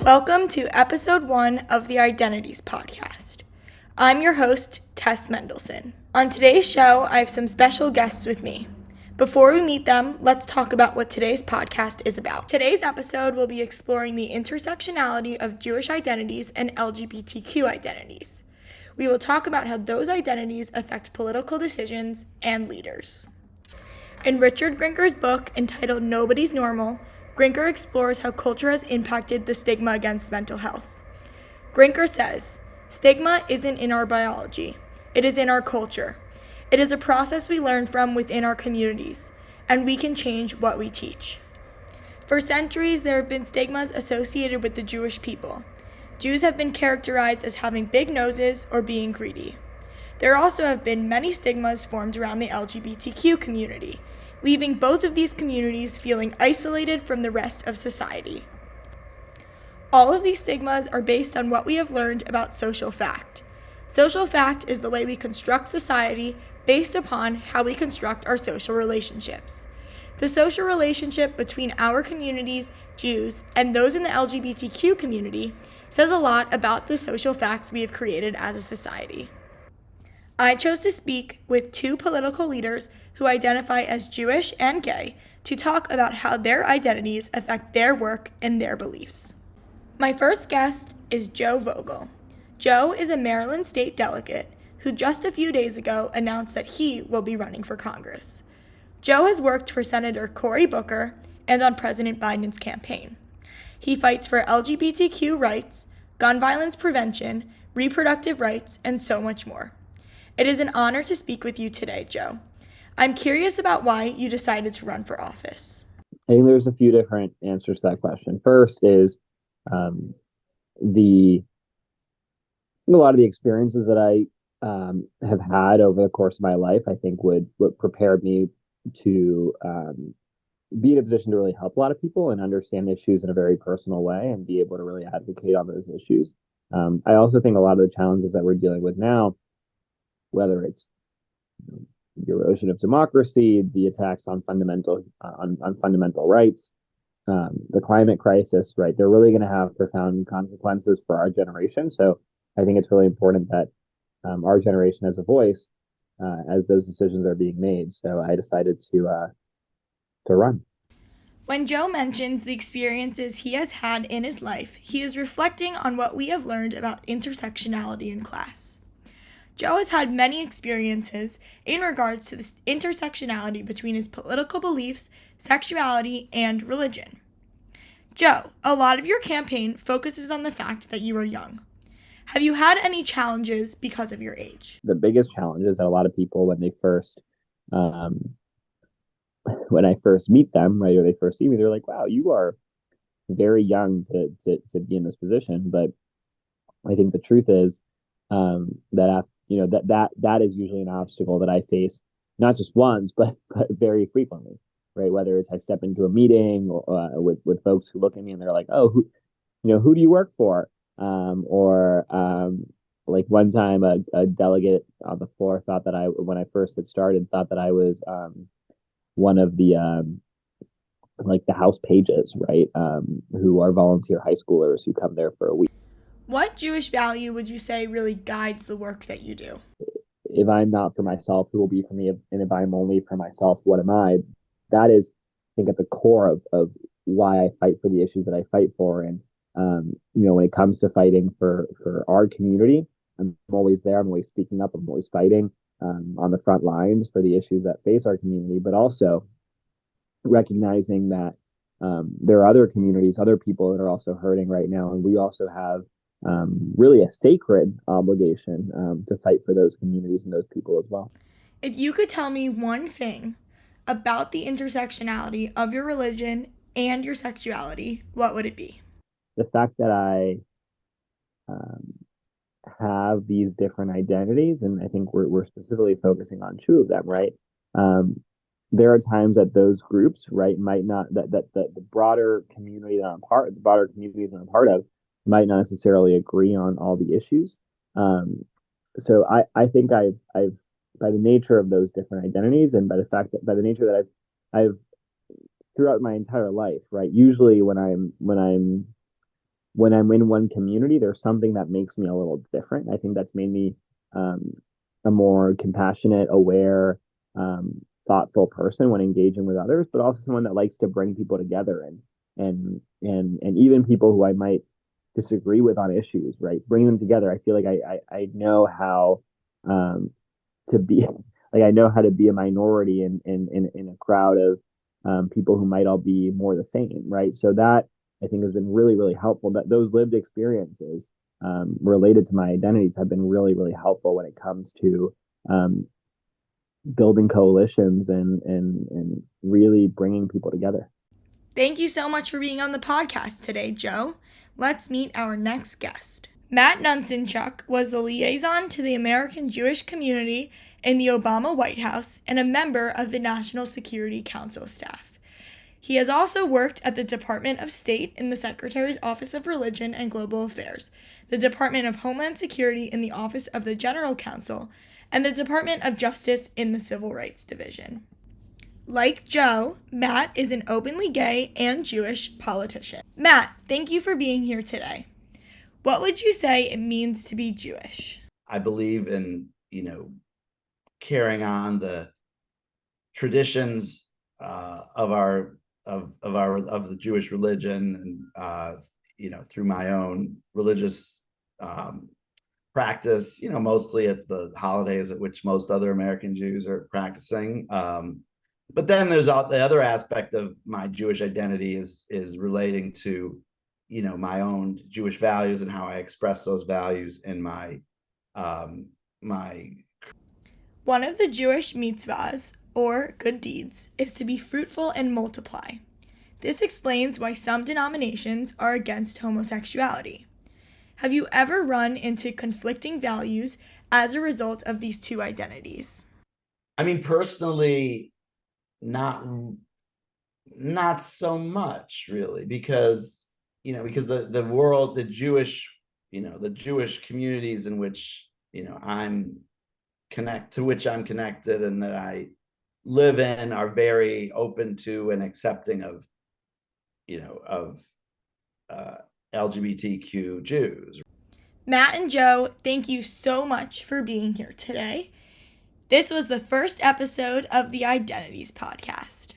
Welcome to episode 1 of the Identities Podcast. I'm your host, Tess Mendelson. On today's show, I have some special guests with me. Before we meet them, let's talk about what today's podcast is about. Today's episode will be exploring the intersectionality of Jewish identities and LGBTQ identities. We will talk about how those identities affect political decisions and leaders. In Richard Grinker's book entitled Nobody's Normal, Grinker explores how culture has impacted the stigma against mental health. Grinker says, "Stigma isn't in our biology, it is in our culture. It is a process we learn from within our communities, and we can change what we teach." For centuries, there have been stigmas associated with the Jewish people. Jews have been characterized as having big noses or being greedy. There also have been many stigmas formed around the LGBTQ community, leaving both of these communities feeling isolated from the rest of society. All of these stigmas are based on what we have learned about social fact. Social fact is the way we construct society based upon how we construct our social relationships. The social relationship between our communities, Jews, and those in the LGBTQ community says a lot about the social facts we have created as a society. I chose to speak with two political leaders who identify as Jewish and gay to talk about how their identities affect their work and their beliefs. My first guest is Joe Vogel. Joe is a Maryland state delegate who just a few days ago announced that he will be running for Congress. Joe has worked for Senator Cory Booker and on President Biden's campaign. He fights for LGBTQ rights, gun violence prevention, reproductive rights, and so much more. It is an honor to speak with you today, Joe. I'm curious about why you decided to run for office. I think there's a few different answers to that question. First is a lot of the experiences that I have had over the course of my life, I think would prepare me to be in a position to really help a lot of people and understand issues in a very personal way and be able to really advocate on those issues. I also think a lot of the challenges that we're dealing with now, whether it's the erosion of democracy, the attacks on fundamental rights, the climate crisis, right? They're really going to have profound consequences for our generation. So I think it's really important that our generation has a voice as those decisions are being made. So I decided to run. When Joe mentions the experiences he has had in his life, he is reflecting on what we have learned about intersectionality in class. Joe has had many experiences in regards to this intersectionality between his political beliefs, sexuality, and religion. Joe, a lot of your campaign focuses on the fact that you are young. Have you had any challenges because of your age? The biggest challenge is that a lot of people, when I first meet them, right, or they first see me, they're like, "Wow, you are very young to be in this position." But I think the truth is that that is usually an obstacle that I face, not just once, but very frequently, right? Whether it's I step into a meeting or, with folks who look at me and they're like, "Oh, who do you work for?" Like one time a delegate on the floor thought that when I first had started, thought that I was one of the like the house pages, right? Who are volunteer high schoolers who come there for a week. What Jewish value would you say really guides the work that you do? If I'm not for myself, who will be for me? And if I'm only for myself, what am I? That is, I think, at the core of why I fight for the issues that I fight for. And, when it comes to fighting for our community, I'm always there. I'm always speaking up. I'm always fighting on the front lines for the issues that face our community, but also recognizing that there are other communities, other people that are also hurting right now. And we also have really a sacred obligation to fight for those communities and those people as well. If you could tell me one thing about the intersectionality of your religion and your sexuality, what would it be? The fact that I have these different identities, and I think we're specifically focusing on two of them, right? There are times that those groups, right, might not, that the broader community that I'm part, the broader communities that I'm part of, might not necessarily agree on all the issues. So I think I've by the nature of those different identities and by the nature that I've throughout my entire life, right? Usually when I'm when I'm in one community, there's something that makes me a little different. I think that's made me um, a more compassionate, aware, thoughtful person when engaging with others, but also someone that likes to bring people together and even people who I might disagree with on issues, right? Bring them together. I feel like I know how to be like I know how to be a minority in a crowd of people who might all be more the same, right? So that I think has been really, really helpful. That those lived experiences related to my identities have been really, really helpful when it comes to um, building coalitions and really bringing people together. Thank you so much for being on the podcast today, Joe. Let's meet our next guest. Matt Nunsenchuk was the liaison to the American Jewish community in the Obama White House and a member of the National Security Council staff. He has also worked at the Department of State in the Secretary's Office of Religion and Global Affairs, the Department of Homeland Security in the Office of the General Counsel, and the Department of Justice in the Civil Rights Division. Like Joe, Matt is an openly gay and Jewish politician. Matt, thank you for being here today. What would you say it means to be Jewish? I believe in, carrying on the traditions of the Jewish religion, and through my own religious practice. Mostly at the holidays at which most other American Jews are practicing. But then there's the other aspect of my Jewish identity is relating to, my own Jewish values and how I express those values in my One of the Jewish mitzvahs, or good deeds, is to be fruitful and multiply. This explains why some denominations are against homosexuality. Have you ever run into conflicting values as a result of these two identities? I mean, personally, not so much really, because the world, the Jewish communities in which I'm connected and that I live in are very open to and accepting of LGBTQ Jews. Matt and Joe, thank you so much for being here today. This was the first episode of the Identities Podcast.